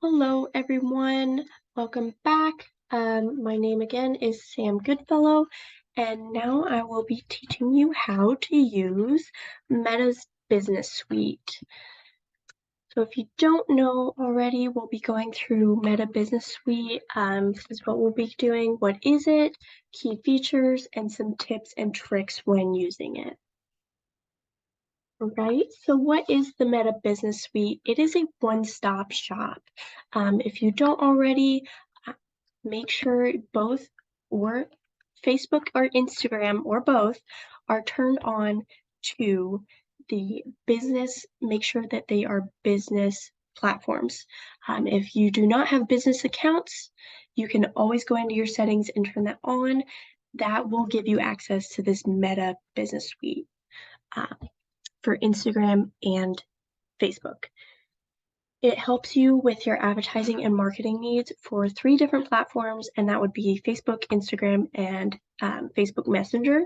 Hello, everyone. Welcome back. My name again is Sam Goodfellow, and now I will be teaching you how to use Meta's Business Suite. So if you don't know already, we'll be going through Meta Business Suite. This is what we'll be doing. What is it? Key features and some tips and tricks when using it. Right, so what is the Meta Business Suite? It is a one-stop shop. If you don't already, make sure both or Facebook or Instagram or both are turned on to the business. Make sure that they are business platforms. If you do not have business accounts, you can always go into your settings and turn that on. That will give you access to this Meta Business Suite for Instagram and Facebook. It helps you with your advertising and marketing needs for 3 different platforms, and that would be Facebook, Instagram, and Facebook Messenger.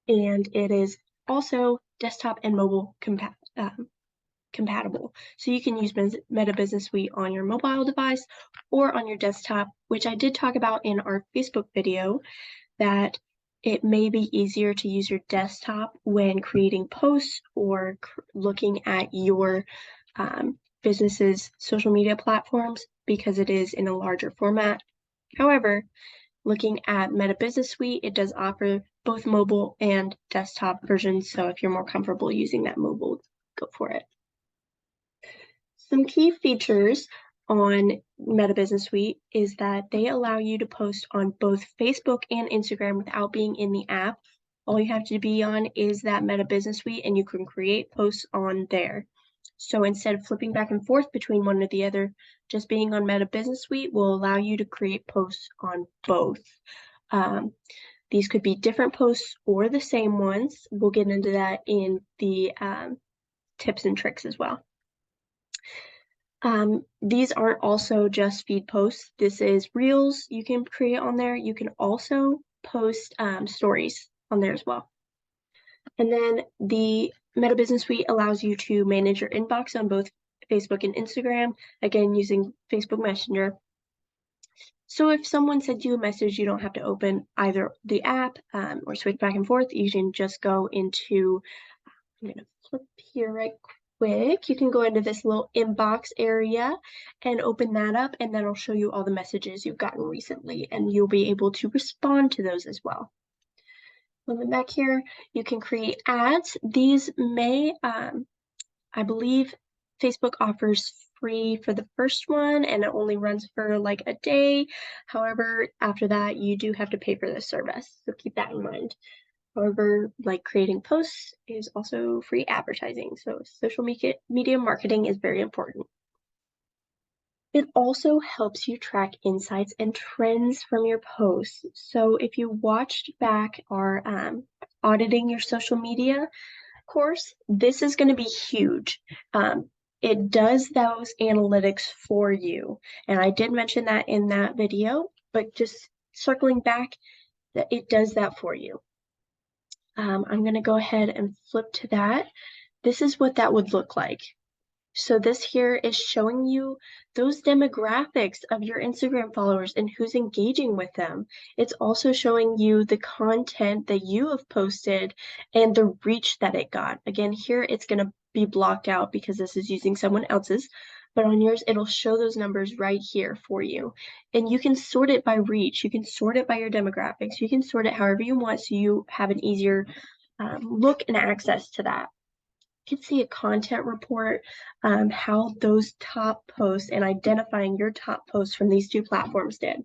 And it is also desktop and mobile compatible. So you can use Meta Business Suite on your mobile device or on your desktop, which I did talk about in our Facebook video, that it may be easier to use your desktop when creating posts or looking at your business's social media platforms because it is in a larger format. However, looking at Meta Business Suite, it does offer both mobile and desktop versions. So if you're more comfortable using that mobile, go for it. Some key features on Meta Business Suite is that they allow you to post on both Facebook and Instagram without being in the app. All you have to be on is that Meta Business Suite, and you can create posts on there. So instead of flipping back and forth between one or the other, just being on Meta Business Suite will allow you to create posts on both. These could be different posts or the same ones. We'll get into that in the tips and tricks as well. These aren't also just feed posts. This is Reels you can create on there. You can also post stories on there as well. And then the Meta Business Suite allows you to manage your inbox on both Facebook and Instagram, again, using Facebook Messenger. So if someone sends you a message, you don't have to open either the app or switch back and forth. You can just go into, I'm going to flip here right quick. You can go into this little inbox area and open that up, and that'll show you all the messages you've gotten recently, and you'll be able to respond to those as well. Moving back here, you can create ads. These may, I believe Facebook offers free for the first one, and it only runs for like a day. However, after that, you do have to pay for this service, so keep that in mind. However, like creating posts is also free advertising, so social media marketing is very important. It also helps you track insights and trends from your posts. So if you watched back our auditing your social media course, this is going to be huge. It does those analytics for you. And I did mention that in that video, but just circling back, that it does that for you. I'm going to go ahead and flip to that. This is what that would look like. So this here is showing you those demographics of your Instagram followers and who's engaging with them. It's also showing you the content that you have posted and the reach that it got. Again, here it's going to be blocked out because this is using someone else's, but on yours, it'll show those numbers right here for you. And you can sort it by reach. You can sort it by your demographics. You can sort it however you want so you have an easier look and access to that. You can see a content report, how those top posts and identifying your top posts from these 2 platforms did.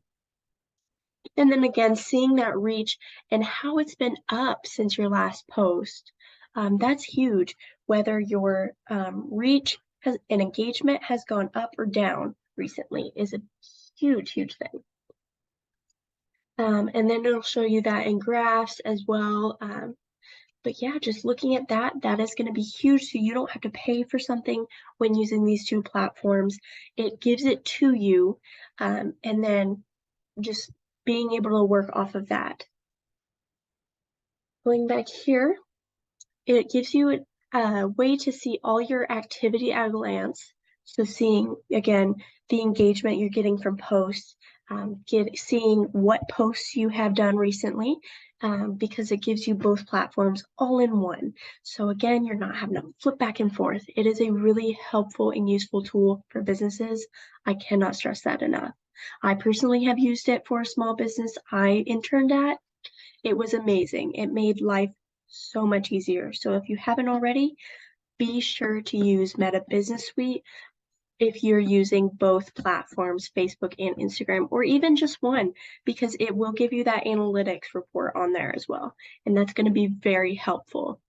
And then again, seeing that reach and how it's been up since your last post. That's huge, whether your reach and engagement has gone up or down recently is a huge thing. And then it'll show you that in graphs as well. But yeah, just looking at that is going to be huge. So you don't have to pay for something when using these 2 platforms. It gives it to you, and then just being able to work off of that. Going back here, it gives you a way to see all your activity at a glance. So seeing, again, the engagement you're getting from posts, seeing what posts you have done recently, because it gives you both platforms all in one. So again, you're not having to flip back and forth. It is a really helpful and useful tool for businesses. I cannot stress that enough. I personally have used it for a small business I interned at. It was amazing. It made life so much easier. So if you haven't already, be sure to use Meta Business Suite if you're using both platforms, Facebook and Instagram, or even just one, because it will give you that analytics report on there as well. And that's going to be very helpful.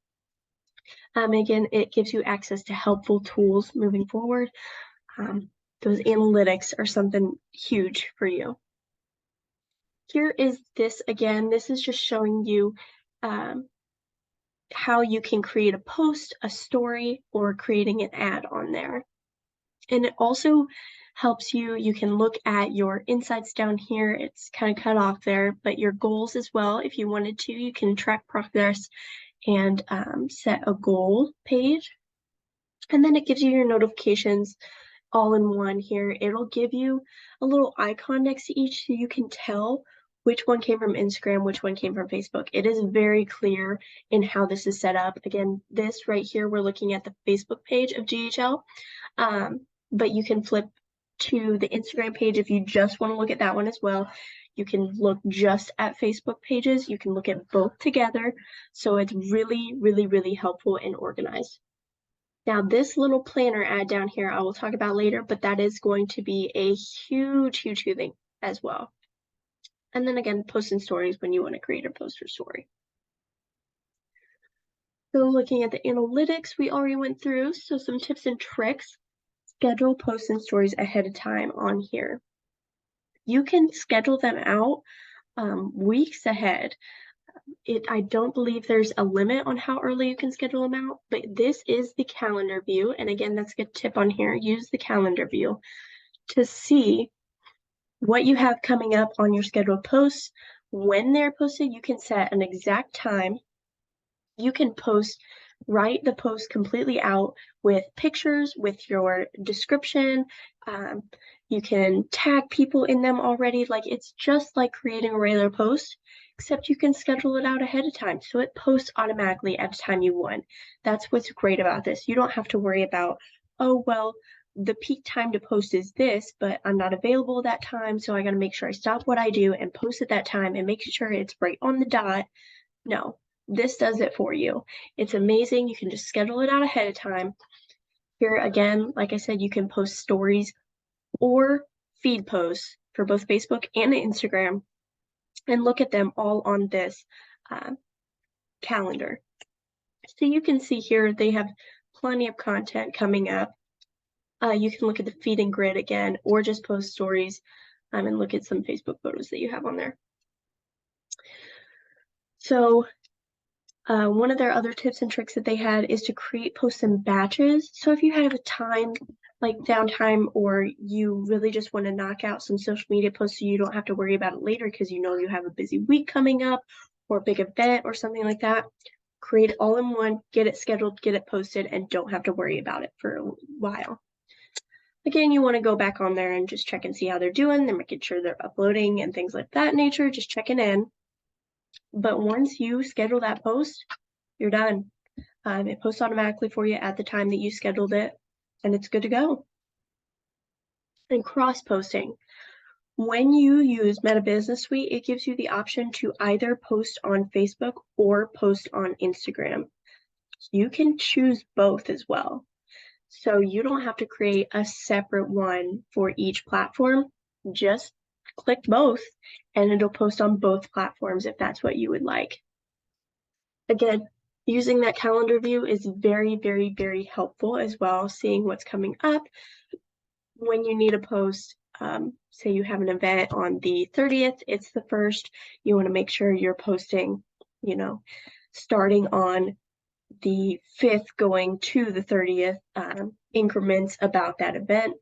Again, it gives you access to helpful tools moving forward. Those analytics are something huge for you. Here is this again. This is just showing you how you can create a post, a story, or creating an ad on there. And it also helps you can look at your insights down here. It's kind of cut off there, but your goals as well. If you wanted to, you can track progress and set a goal page. And then it gives you your notifications all in one here. It'll give you a little icon next to each so you can tell which one came from Instagram, which one came from Facebook. It is very clear in how this is set up. Again, this right here, we're looking at the Facebook page of GHL. But you can flip to the Instagram page if you just want to look at that one as well. You can look just at Facebook pages. You can look at both together. So it's really, really, really helpful and organized. Now, this little planner ad down here, I will talk about later, but that is going to be a huge, huge, huge thing as well. And then again, posting stories when you want to create a poster story. So looking at the analytics we already went through, so some tips and tricks. Schedule posts and stories ahead of time on here. You can schedule them out weeks ahead. I don't believe there's a limit on how early you can schedule them out, but this is the calendar view. And again, that's a good tip on here. Use the calendar view to see what you have coming up on your scheduled posts. When they're posted, you can set an exact time. You can write the post completely out with pictures, with your description. You can tag people in them already. Like, it's just like creating a regular post, except you can schedule it out ahead of time. So it posts automatically at the time you want. That's what's great about this. You don't have to worry about, oh, well, the peak time to post is this, but I'm not available that time. So I got to make sure I stop what I do and post at that time and make sure it's right on the dot. No, this does it for you. It's amazing. You can just schedule it out ahead of time. Here again, like I said, you can post stories or feed posts for both Facebook and Instagram and look at them all on this calendar. So you can see here they have plenty of content coming up. You can look at the feed and grid again, or just post stories and look at some Facebook photos that you have on there. So one of their other tips and tricks that they had is to create posts in batches. So if you have a time, like downtime, or you really just want to knock out some social media posts so you don't have to worry about it later because you know you have a busy week coming up or a big event or something like that, create it all in one, get it scheduled, get it posted, and don't have to worry about it for a while. Again, you want to go back on there and just check and see how they're doing. They're making sure they're uploading and things like that nature, just checking in. But once you schedule that post, you're done. It posts automatically for you at the time that you scheduled it, and it's good to go. And cross-posting. When you use Meta Business Suite, it gives you the option to either post on Facebook or post on Instagram. You can choose both as well. So you don't have to create a separate one for each platform. Just click both and it'll post on both platforms if that's what you would like. Again, using that calendar view is very, very, very helpful as well, seeing what's coming up. When you need a post, say you have an event on the 30th, it's the 1st, you want to make sure you're posting, starting on the 5th going to the 30th increments about that event.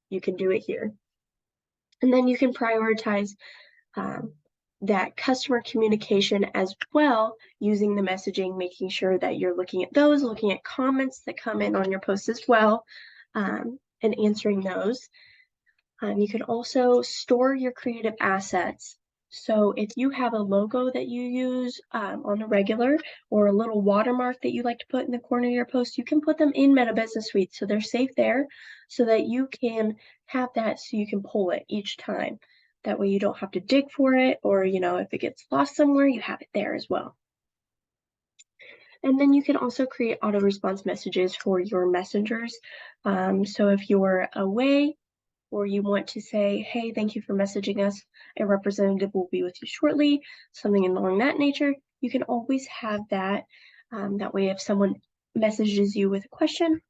You can do it here. And then you can prioritize that customer communication as well, using the messaging, making sure that you're looking at those, looking at comments that come in on your post as well. and answering those. You can also store your creative assets. So if you have a logo that you use on a regular, or a little watermark that you like to put in the corner of your post, you can put them in Meta Business Suite. So they're safe there so that you can have that so you can pull it each time. That way you don't have to dig for it, or, if it gets lost somewhere, you have it there as well. And then you can also create auto response messages for your messengers. So if you're away, or you want to say, hey, thank you for messaging us, a representative will be with you shortly, something along that nature, you can always have that. That way, if someone messages you with a question,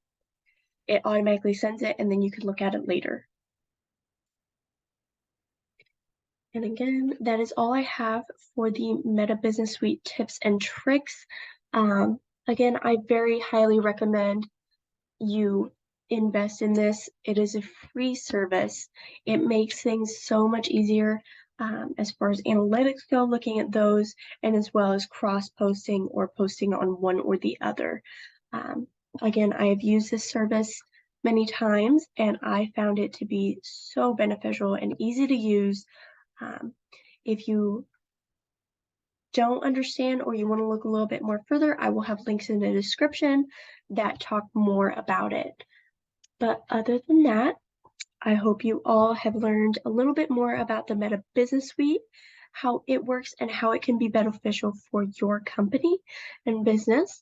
it automatically sends it, and then you can look at it later. And again, that is all I have for the Meta Business Suite tips and tricks. Again, I very highly recommend you invest in this. It is a free service. It makes things so much easier as far as analytics go, looking at those, and as well as cross-posting or posting on one or the other. Again, I have used this service many times, and I found it to be so beneficial and easy to use. If you don't understand, or you want to look a little bit more further, I will have links in the description that talk more about it. But other than that, I hope you all have learned a little bit more about the Meta Business Suite, how it works, and how it can be beneficial for your company and business.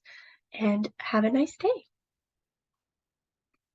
And have a nice day.